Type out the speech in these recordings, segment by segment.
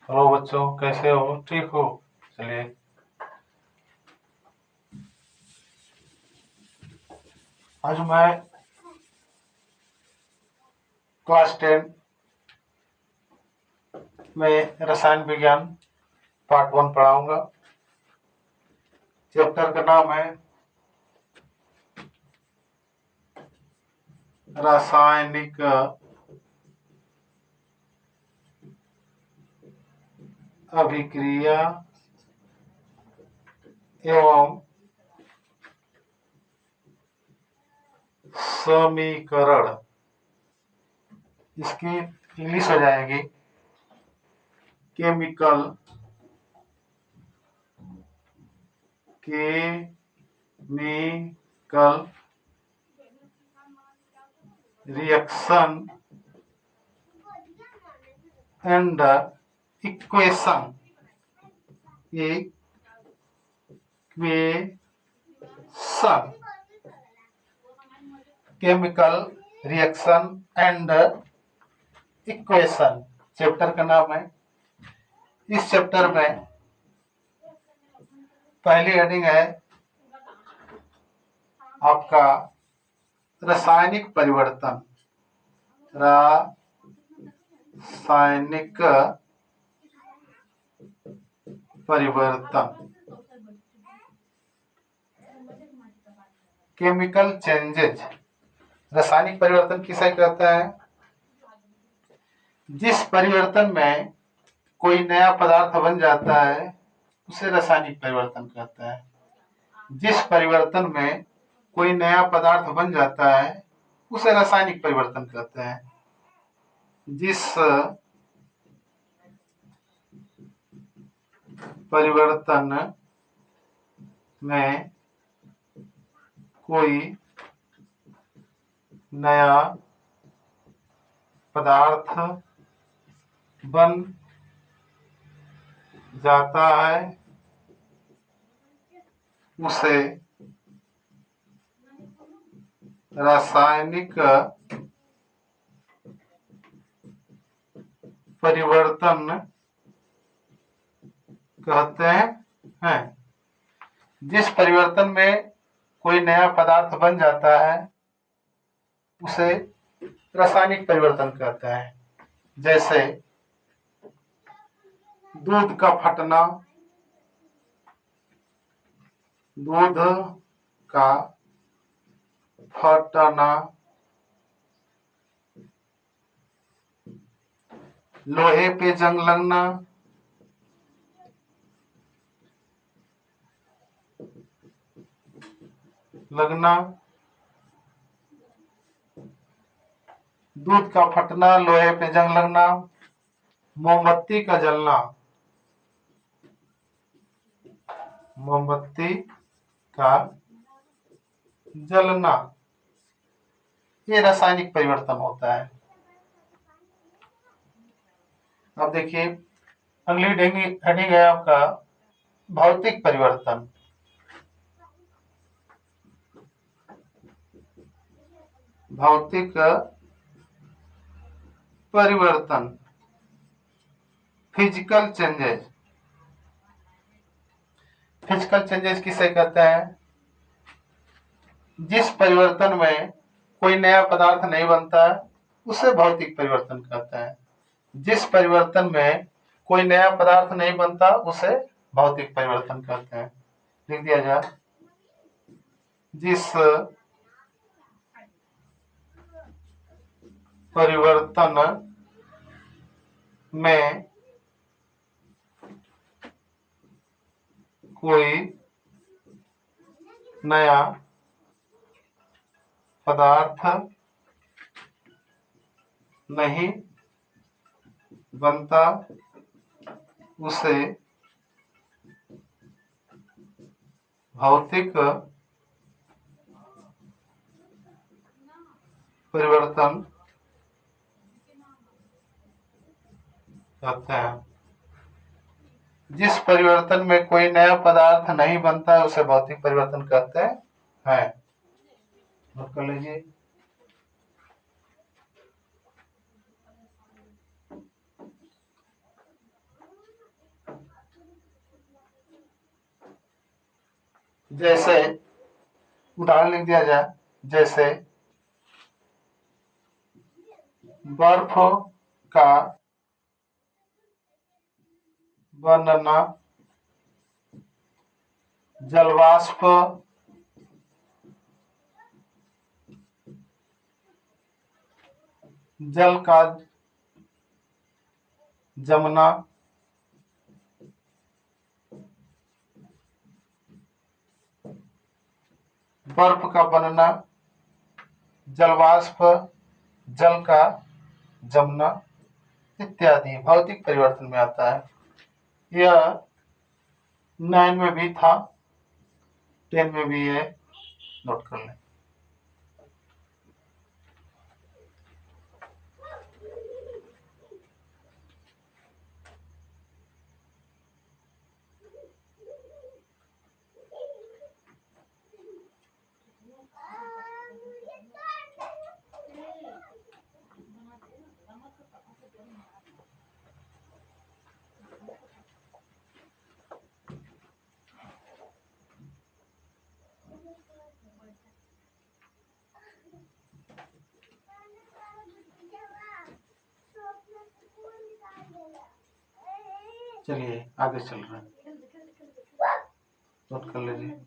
Hello बच्चों, कैसे हो? ठीक हो? चलिए, आज मैं क्लास 10 में रसायन विज्ञान पार्ट 1 पढ़ाऊंगा। चैप्टर का नाम है रासायनिक अभिक्रिया एवं समीकरण। इसकी इंग्लिश हो जाएगी chemical reaction and equation. Chemical reaction and equation chapter का नाम है। इस चैप्टर में पहली हेडिंग है आपका रासायनिक परिवर्तन। रासायनिक परिवर्तन, केमिकल चेंजेज। रासायनिक परिवर्तन किसे कहते हैं? जिस परिवर्तन में कोई नया पदार्थ बन जाता है उसे रासायनिक परिवर्तन कहते हैं। जिस परिवर्तन में कोई नया पदार्थ बन जाता है उसे रासायनिक परिवर्तन कहते हैं। जिस परिवर्तन में कोई नया पदार्थ बन जाता है उसे रासायनिक परिवर्तन कहते हैं। जिस परिवर्तन में कोई नया पदार्थ बन जाता है उसे रासायनिक परिवर्तन कहते हैं। जैसे दूध का फटना, दूध का फटना, लोहे पे जंग लगना, दूध का फटना, लोहे पे जंग लगना, मोमबत्ती का जलना, मोमबत्ती का जलना, ये रासायनिक परिवर्तन होता है। अब देखिए, अगली हेडिंग है आपका भौतिक परिवर्तन। भौतिक परिवर्तन, फिजिकल चेंजेस। फिजिकल चेंजेस किसे कहते हैं? जिस परिवर्तन में कोई नया पदार्थ नहीं बनता उसे भौतिक परिवर्तन कहते हैं। जिस परिवर्तन में कोई नया पदार्थ नहीं बनता उसे भौतिक परिवर्तन कहते हैं। लिख दिया जाए, जिस परिवर्तन में कोई नया पदार्थ नहीं बनता उसे भौतिक परिवर्तन कहते हैं। जिस परिवर्तन में कोई नया पदार्थ नहीं बनता उसे भौतिक परिवर्तन कहते हैं। नोट कर लीजिए। जैसे उदाहरण लिख दिया जाए, जैसे बर्फ का बनना, जलवाष्प जल का जमना, बर्फ का बनना, जलवाष्प जल का जमना इत्यादि भौतिक परिवर्तन में आता है। यह 9 में भी था, 10 में भी है, नोट कर लें। चलिए आगे चल रहे हैं, नोट कर लीजिए।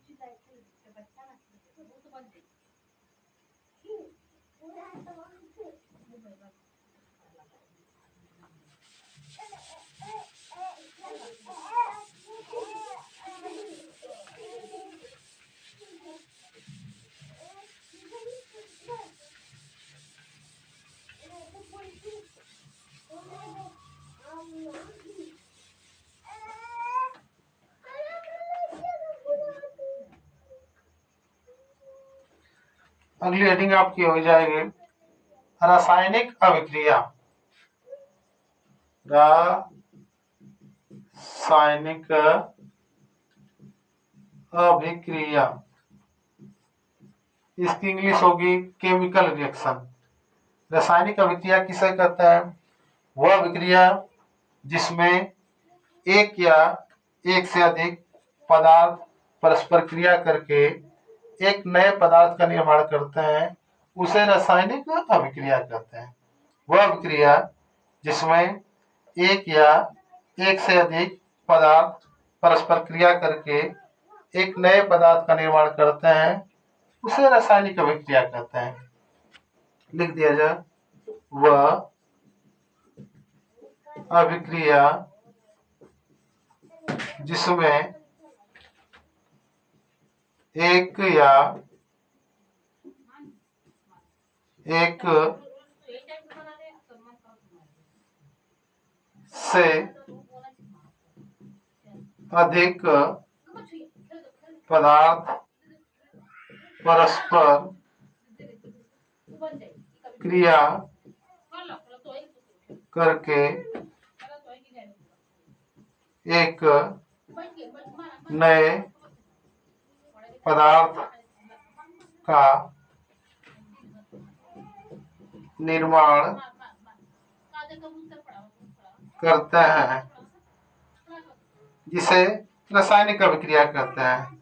अगली हेडिंग आपकी हो जाएगी रासायनिक अभिक्रिया। रासायनिक अभिक्रिया, इसकी इंग्लिश होगी केमिकल रिएक्शन। रासायनिक अभिक्रिया किसे कहते हैं? वह अभिक्रिया जिसमें एक या एक से अधिक पदार्थ परस्पर क्रिया करके एक नए पदार्थ का निर्माण करते हैं, उसे रासायनिक अभिक्रिया कहते हैं। वह अभिक्रिया जिसमें एक या एक से अधिक पदार्थ परस्पर क्रिया करके एक नए पदार्थ का निर्माण करते हैं, उसे रासायनिक अभिक्रिया कहते हैं। लिख दिया जाए, वह अभिक्रिया जिसमें एक या एक से अधिक पदार्थ परस्पर क्रिया करके एक नए पदार्थ का निर्माण करते हैं, जिसे रासायनिक अभिक्रिया कहते हैं।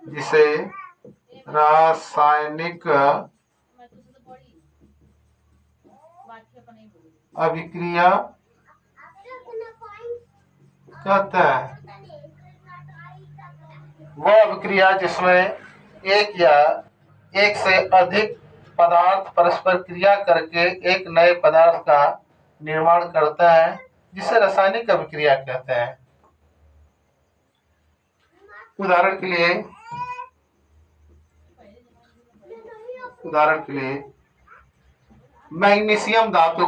जिसे रासायनिक अभिक्रिया कहते हैं। वह अभिक्रिया जिसमें एक या एक से अधिक पदार्थ परस्पर क्रिया करके एक नए पदार्थ का निर्माण करते हैं, जिसे रासायनिक अभिक्रिया कहते हैं। उदाहरण के लिए मैग्नीशियम धातु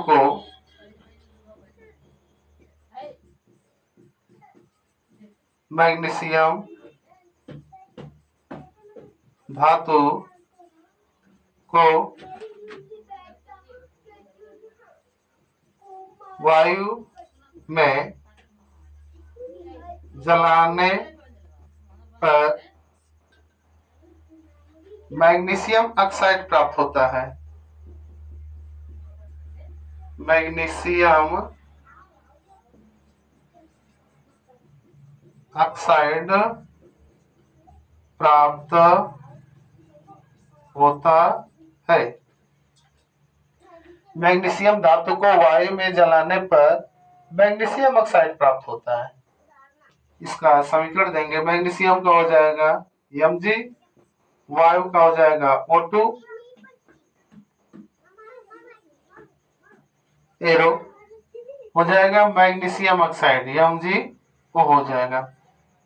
को वायु में जलाने पर मैग्नीशियम ऑक्साइड प्राप्त होता है। मैग्नीशियम ऑक्साइड प्राप्त होता है। मैग्नीशियम धातु को वायु में जलाने पर मैग्नीशियम ऑक्साइड प्राप्त होता है। इसका समीकरण देंगे। मैग्नीशियम का हो जाएगा Mg, वायु का हो जाएगा O2, एरो हो जाएगा मैग्नीशियम ऑक्साइड Mg हो जाएगा।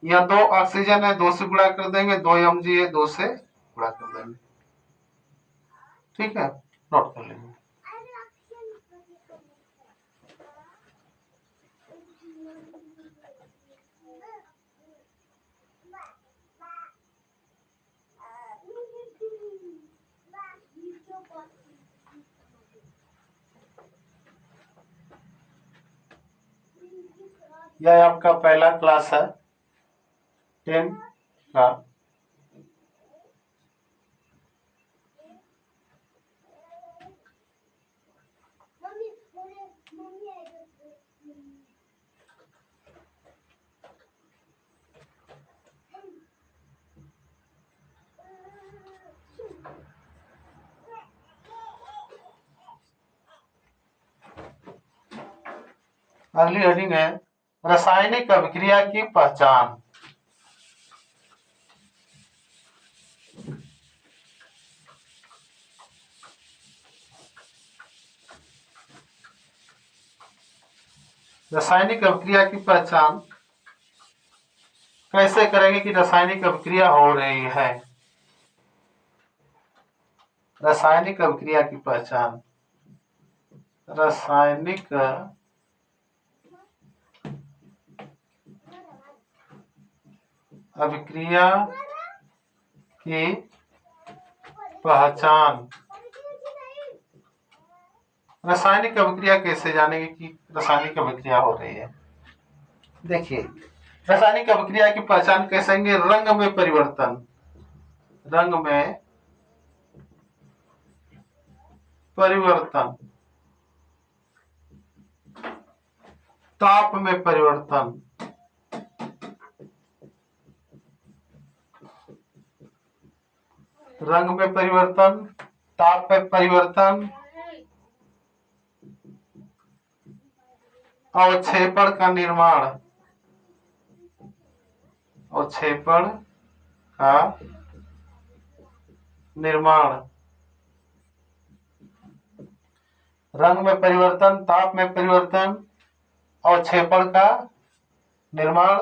यह 2 ऑक्सीजन है, 2 से गुणा कर देंगे, 2 Mg है, 2 से गुणा कर देंगे। ठीक है, नोट कर लेंगे। यह आपका पहला क्लास है 10 का। अगली हेडिंग है रासायनिक अभिक्रिया की पहचान। रासायनिक अभिक्रिया की पहचान कैसे करेंगे कि रासायनिक अभिक्रिया हो रही है। रासायनिक अभिक्रिया की पहचान, रासायनिक अभिक्रिया की पहचान। रासायनिक अभिक्रिया कैसे जानेंगे कि रासायनिक अभिक्रिया हो रही है। देखिए, रासायनिक अभिक्रिया की पहचान कैसे होंगे। रंग में परिवर्तन, रंग में परिवर्तन, ताप में परिवर्तन, रंग में परिवर्तन, ताप में परिवर्तन, अवक्षेपण का निर्माण, अवक्षेपण का निर्माण, रंग में परिवर्तन, ताप में परिवर्तन, अवक्षेपण का निर्माण,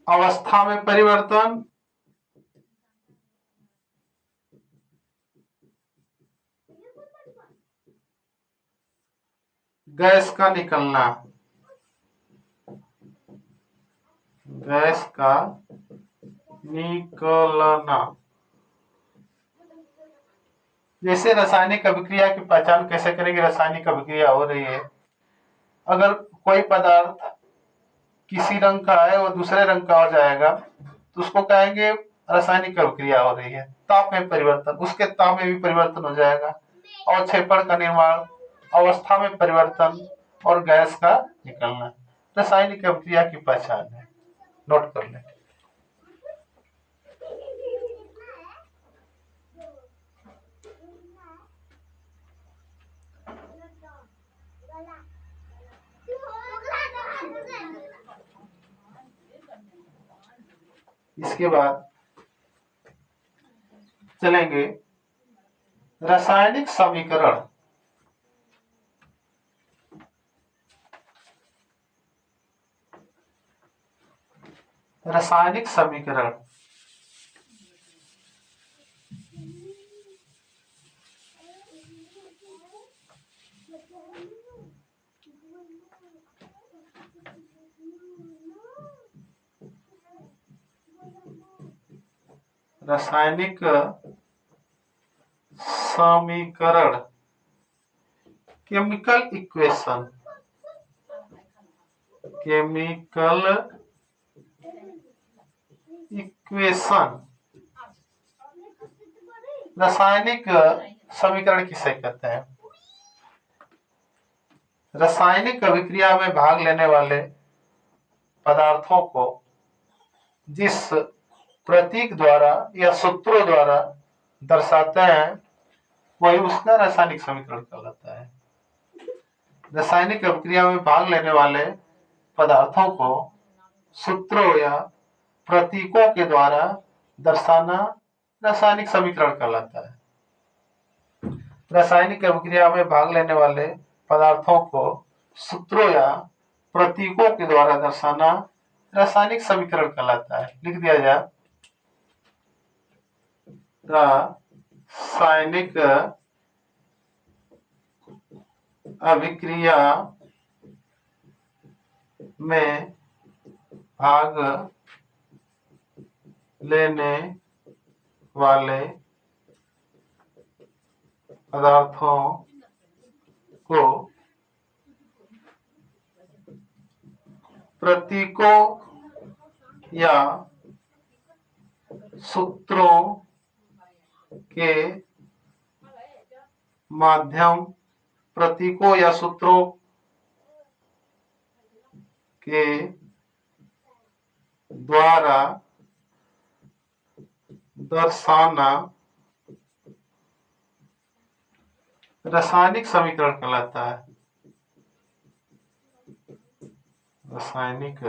अवस्था में परिवर्तन, गैस का निकलना, गैस का निकलना। जैसे रासायनिक अभिक्रिया की पहचान कैसे करेंगे। रासायनिक अभिक्रिया हो रही है, अगर कोई पदार्थ किसी रंग का है और दूसरे रंग का हो जाएगा तो उसको कहेंगे रासायनिक अभिक्रिया हो रही है। ताप में परिवर्तन, उसके ताप में भी परिवर्तन हो जाएगा। अवक्षेपण का निर्माण, अवस्था में परिवर्तन और गैस का निकलना रासायनिक अभिक्रिया की पहचान है। नोट कर लें। इसके बाद चलेंगे रासायनिक समीकरण। रासायनिक समीकरण, रासायनिक समीकरण, केमिकल इक्वेशन, केमिकल इक्वेशन। रासायनिक समीकरण किसे कहते हैं। रासायनिक अभिक्रिया में भाग लेने वाले पदार्थों को जिस प्रतीक द्वारा या सूत्रों द्वारा दर्शाते हैं वही उसका रासायनिक समीकरण कहलाता है। रासायनिक अभिक्रिया में भाग लेने वाले पदार्थों को सूत्रों या प्रतीकों के द्वारा दर्शाना रासायनिक समीकरण कहलाता है। रासायनिक अभिक्रिया में भाग लेने वाले पदार्थों को सूत्रों या प्रतीकों के द्वारा दर्शाना रासायनिक समीकरण कहलाता है। लिख दिया जाए, रासायनिक अभिक्रिया में भाग लेने वाले पदार्थों को प्रतीकों या सूत्रों के माध्यम प्रतीकों या सूत्रों के द्वारा दर्शाना रासायनिक समीकरण कहलाता है। रासायनिक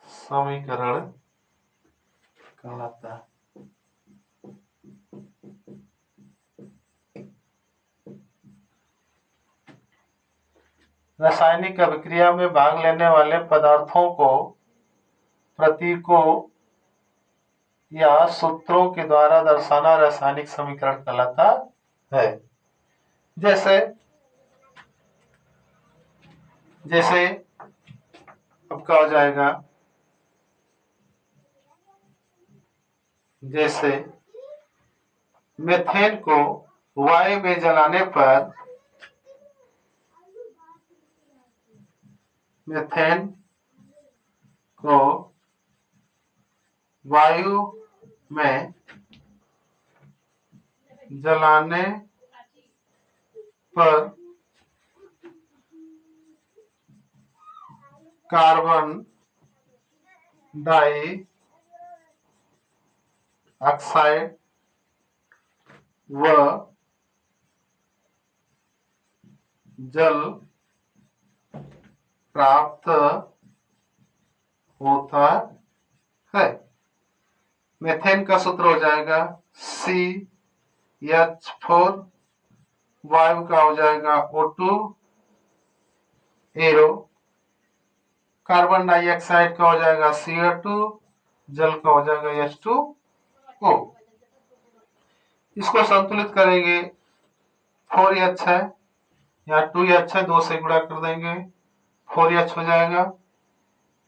समीकरण कहलाता है। रासायनिक अभिक्रिया में भाग लेने वाले पदार्थों को प्रतीकों या सूत्रों के द्वारा दर्शाना रासायनिक समीकरण कहलाता है। जैसे जैसे अब क्या हो जाएगा, जैसे मेथेन को वायु में जलाने पर मेथेन को वायु में जलाने पर कार्बन डाई ऑक्साइड व जल प्राप्त होता है। मेथेन का सूत्र हो जाएगा CH4, वायु का हो जाएगा O2 एरो, कार्बन डाइऑक्साइड का हो जाएगा CO2, जल का हो जाएगा H2O। इसको संतुलित करेंगे, 4H है, यहाँ 2H है, 2 से गुणा कर देंगे 4H हो जाएगा।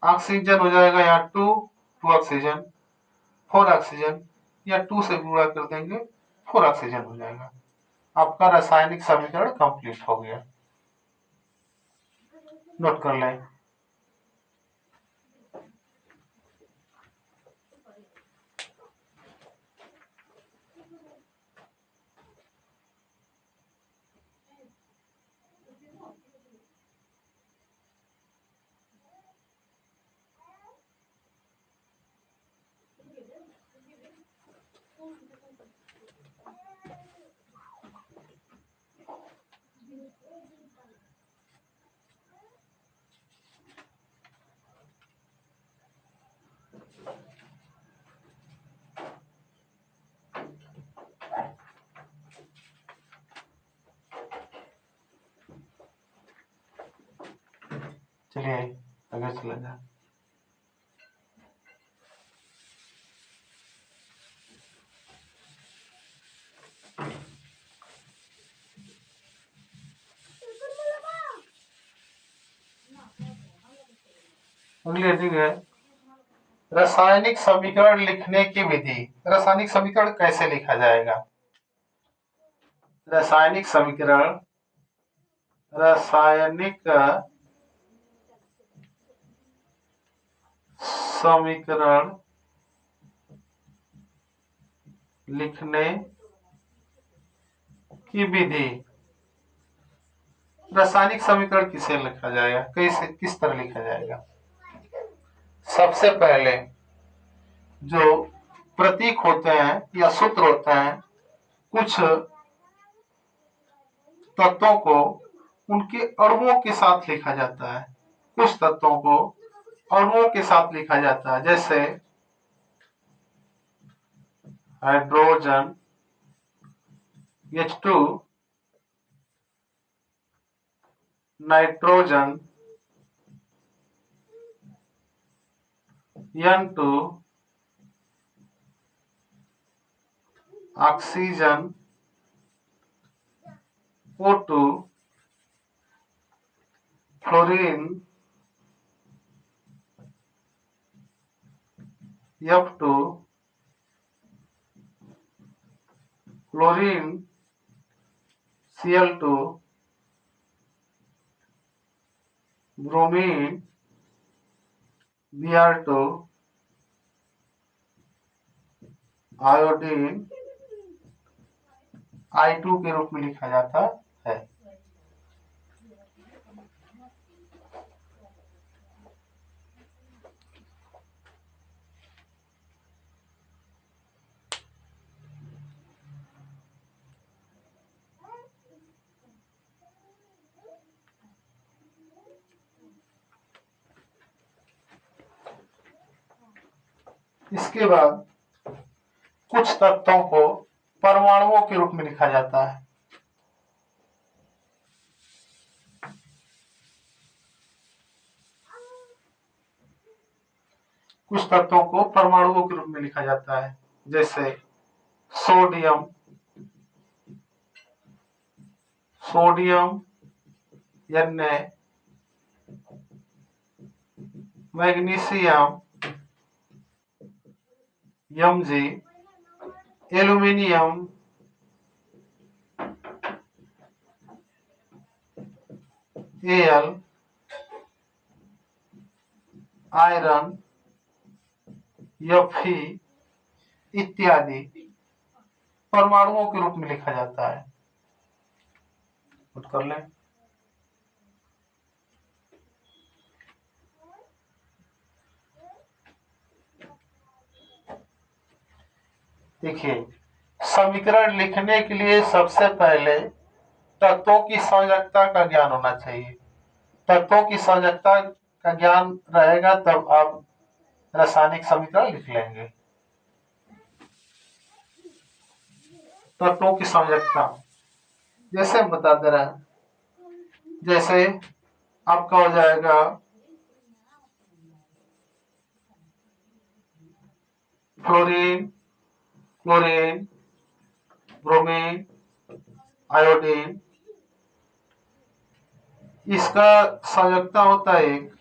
ऑक्सीजन हो जाएगा यहाँ 2 ऑक्सीजन, 4 ऑक्सीजन, या 2 से गुणा कर देंगे 4 ऑक्सीजन हो जाएगा। आपका रासायनिक समीकरण कंप्लीट हो गया। नोट कर लें। चलिए आगे चला जाए। अगली हेडिंग है रासायनिक समीकरण लिखने की विधि। रासायनिक समीकरण कैसे लिखा जाएगा? रासायनिक समीकरण रासायनिक समीकरण लिखने की विधि रासायनिक समीकरण किसे लिखा जाएगा, कैसे, किस तरह लिखा जाएगा? सबसे पहले जो प्रतीक होते हैं या सूत्र होते हैं, कुछ तत्वों को उनके अणुओं के साथ लिखा जाता है, कुछ तत्वों को अणुओं के साथ लिखा जाता है। जैसे hydrogen H2, nitrogen N2, oxygen O2, fluorine F2, chlorine Cl2, bromine Br2, iodine I2 के रूप में लिखा जाता है। इसके बाद कुछ तत्वों को परमाणुओं के रूप में लिखा जाता है। कुछ तत्वों को परमाणुओं के रूप में लिखा जाता है, जैसे sodium, Na, magnesium Mg, aluminium Al, iron Fe इत्यादि परमाणुओं के रूप में लिखा जाता है। नोट कर लें। देखिए, समीकरण लिखने के लिए सबसे पहले तत्वों की संयोजकता का ज्ञान होना चाहिए। तत्वों की संयोजकता का ज्ञान रहेगा तब आप रासायनिक समीकरण लिख लेंगे। तत्वों की संयोजकता जैसे हम बता दे रहे हैं, जैसे आपका हो जाएगा फ्लोरीन, क्लोरीन, ब्रोमीन, आयोडीन, इसका संयोजकता होता है एक।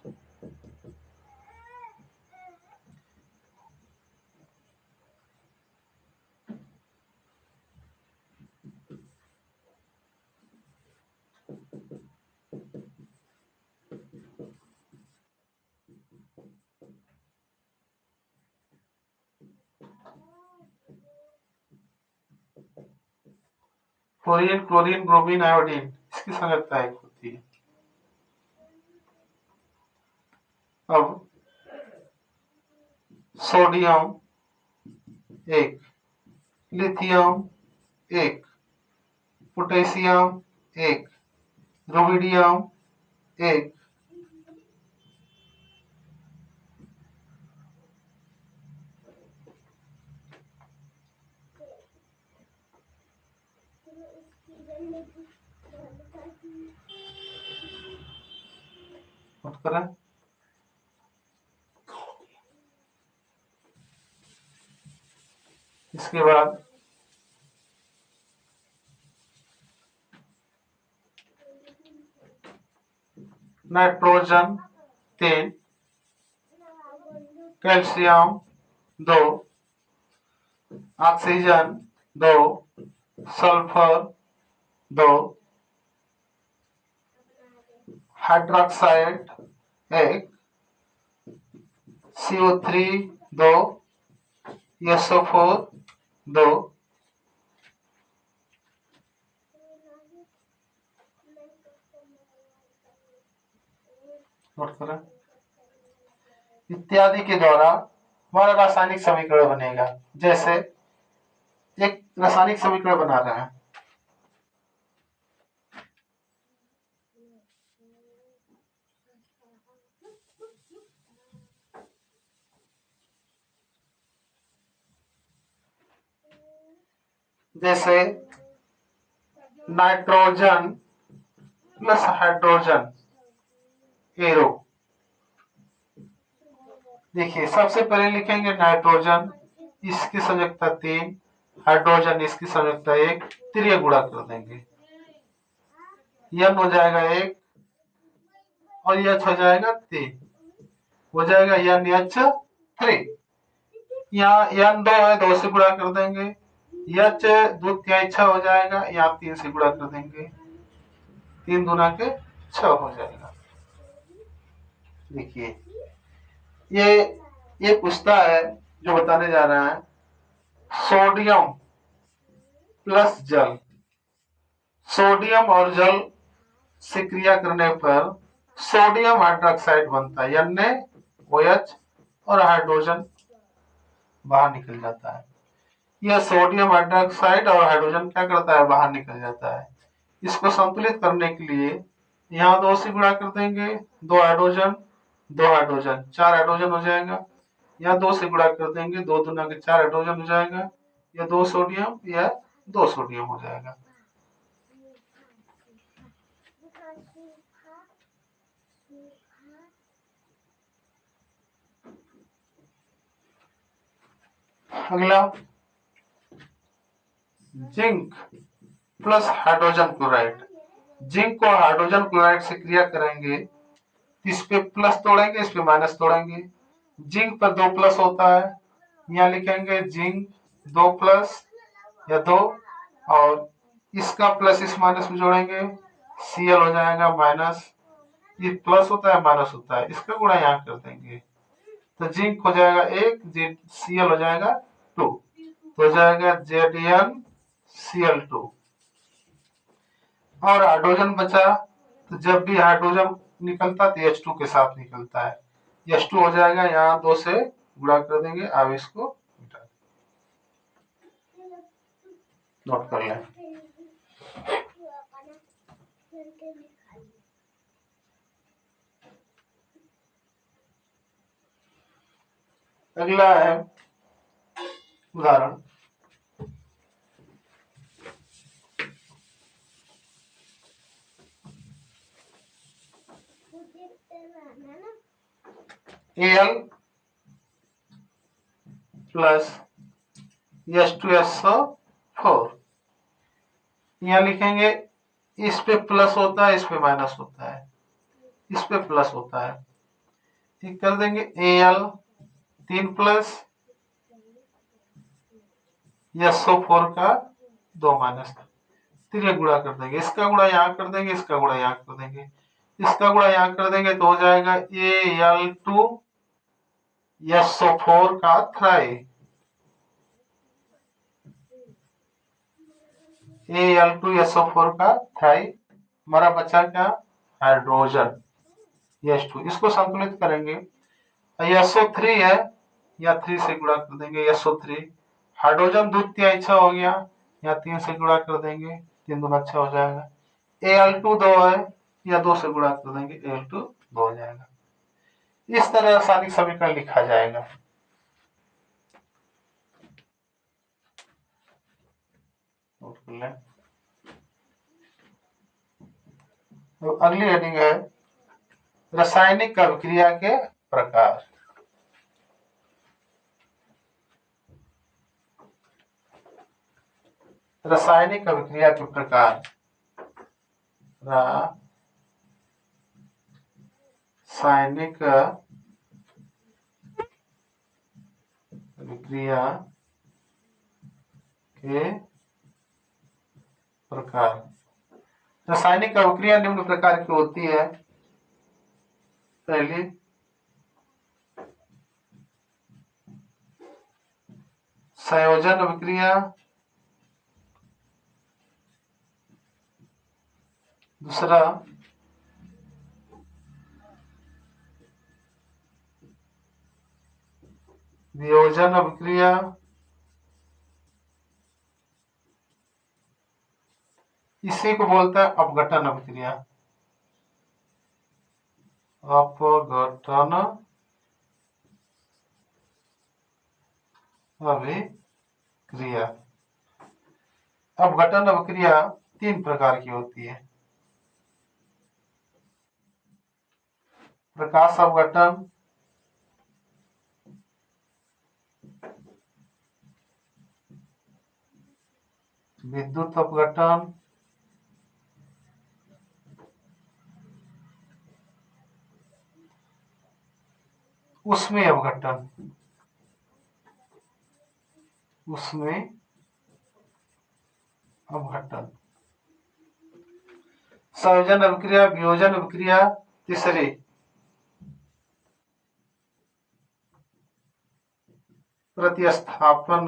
फ्लोरीन, क्लोरीन, ब्रोमीन, आयोडीन, इसकी संयोजकता एक होती है। अब सोडियम एक, लिथियम एक, पोटेशियम एक, रुबिडियम एक, करें। इसके बाद nitrogen 3, calcium 2, oxygen 2, sulphur 2, hydroxide 1, CO3 2, SO4 2, note करें। इत्यादि के द्वारा हमारा रासायनिक समीकरण बनेगा। जैसे एक रासायनिक समीकरण बना रहे हैं, जैसे नाइट्रोजन प्लस हाइड्रोजन एरो। देखिए सबसे पहले लिखेंगे नाइट्रोजन, इसकी संयुक्ता 3, हाइड्रोजन इसकी संयुक्ता 1, त्रिय गुणा कर देंगे। यन हो जाएगा 1 और यच हो जाएगा 3, हो जाएगा यन एच 3। यहाँ यन 2 है, 2 से गुणा कर देंगे। यच 2 तिहाई 6 हो जाएगा, यहाँ 3 से गुणा कर देंगे, 3 दूना के 6 हो जाएगा। देखिए ये पूछता है, जो बताने जा रहा है, सोडियम प्लस जल, सोडियम और जल से क्रिया करने पर सोडियम हाइड्रोक्साइड बनता है, यानी OH, और हाइड्रोजन बाहर निकल जाता है। यह सोडियम हाइड्रोक्साइड और हाइड्रोजन क्या करता है, बाहर निकल जाता है। इसको संतुलित करने के लिए यहाँ 2 से गुणा कर देंगे, 2 हाइड्रोजन 2 हाइड्रोजन 4 हाइड्रोजन हो जाएगा। यहाँ 2 से गुणा कर देंगे, 2 दूना के 4 हाइड्रोजन हो जाएगा। यह 2 सोडियम, यह 2 सोडियम हो जाएगा। अगला zinc plus hydrogen chloride. Zinc को हाइड्रोजन क्लोराइड से क्रिया करेंगे, इस पे प्लस तोड़ेंगे, इस पे माइनस तोड़ेंगे। जिंक पर 2 प्लस होता है, यहाँ लिखेंगे जिंक 2 प्लस या 2, और इसका प्लस इस माइनस में जोड़ेंगे, Cl हो जाएगा माइनस, ये प्लस होता है माइनस होता है, इसका गुणा यहाँ कर देंगे, तो जिंक हो जाएगा 1, Cl हो जाएगा 2, तो हो जाएगा ZnCl2। और हाइड्रोजन बचा, तो जब भी हाइड्रोजन निकलता तो H2 के साथ निकलता है, H2 हो जाएगा, यहाँ 2 से गुणा कर देंगे। अब इसको नोट कर लें। अगला है उदाहरण, Al प्लस H2SO4। यहाँ लिखेंगे, इस पे प्लस होता है, इस पे माइनस होता है, इस पे प्लस होता है, ठीक कर देंगे। Al 3 प्लस SO4 का 2 माइनस, तीन गुणा कर देंगे, इसका गुणा यहाँ कर देंगे, इसका गुणा यहाँ कर देंगे, इसका गुणा यहाँ कर देंगे, तो हो जाएगा Al2SO4 का थ्राई, Al2SO4 का थ्राई। हमारा बचा क्या, हाइड्रोजन H2। इसको संतुलित करेंगे, SO3 है, या 3 से गुणा कर देंगे, SO3 हाइड्रोजन 2 तिहाई 6 हो गया, या 3 से गुणा कर देंगे, 3 दूना 6 हो जाएगा। Al2 2 है, या 2 से गुणा कर देंगे, Al2 2 हो जाएगा। इस तरह रासायनिक समीकरण लिखा जाएगा। नोट कर लें। तो अगली हेडिंग है रासायनिक अभिक्रिया के प्रकार। रासायनिक अभिक्रिया के प्रकार, रासायनिक अभिक्रिया के प्रकार। रासायनिक अभिक्रिया निम्न प्रकार की होती है। पहली, संयोजन अभिक्रिया, दूसरा वियोजन अभिक्रिया, इसी को बोलता है अपघटन अभिक्रिया। अपघटन अभिक्रिया। अपघटन अभिक्रिया 3 प्रकार की होती है। प्रकाश अपघटन, विद्युत अपघटन, ऊष्मीय अपघटन। ऊष्मीय अपघटन। संयोजन अभिक्रिया, वियोजन अभिक्रिया, तीसरी प्रतिस्थापन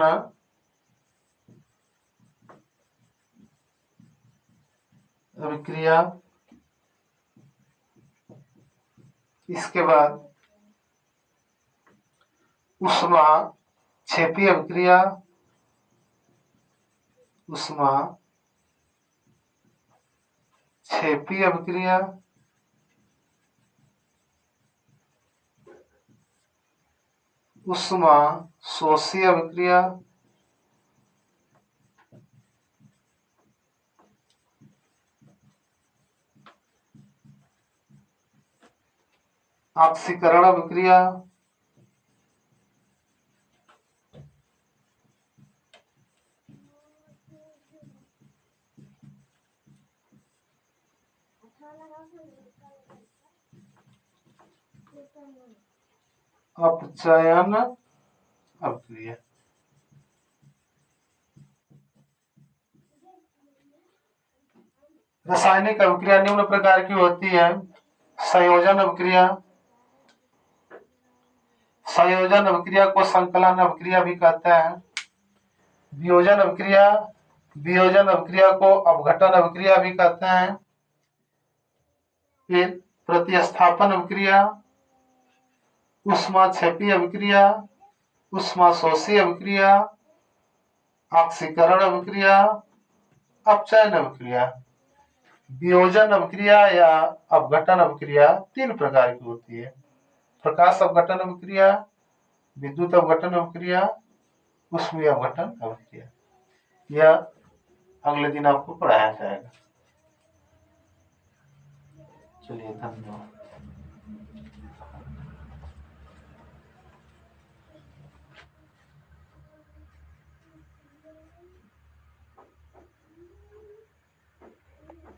अभिक्रिया। इसके बाद ऊष्मा क्षेपी अभिक्रिया, ऊष्मा क्षेपी अभिक्रिया, ऊष्मा शोषी अभिक्रिया, ऑक्सीकरण अभिक्रिया, अपचयन अभिक्रिया। रासायनिक अभिक्रिया निम्न प्रकार की होती है। संयोजन अभिक्रिया, संयोजन अभिक्रिया को संकलन अभिक्रिया भी कहते हैं। वियोजन अभिक्रिया, वियोजन अभिक्रिया को अपघटन अभिक्रिया भी कहते हैं। फिर प्रतिस्थापन अभिक्रिया, ऊष्माक्षेपी अभिक्रिया, ऊष्माशोषी अभिक्रिया, ऑक्सीकरण अभिक्रिया, अपचयन अभिक्रिया। वियोजन अभिक्रिया या अपघटन अभिक्रिया 3 प्रकार की होती है। प्रकाश अपघटन अभिक्रिया, विद्युत अपघटन अभिक्रिया, ऊष्मीय अपघटन अभिक्रिया। यह अगले दिन आपको पढ़ाया जाएगा। चलिए, धन्यवाद।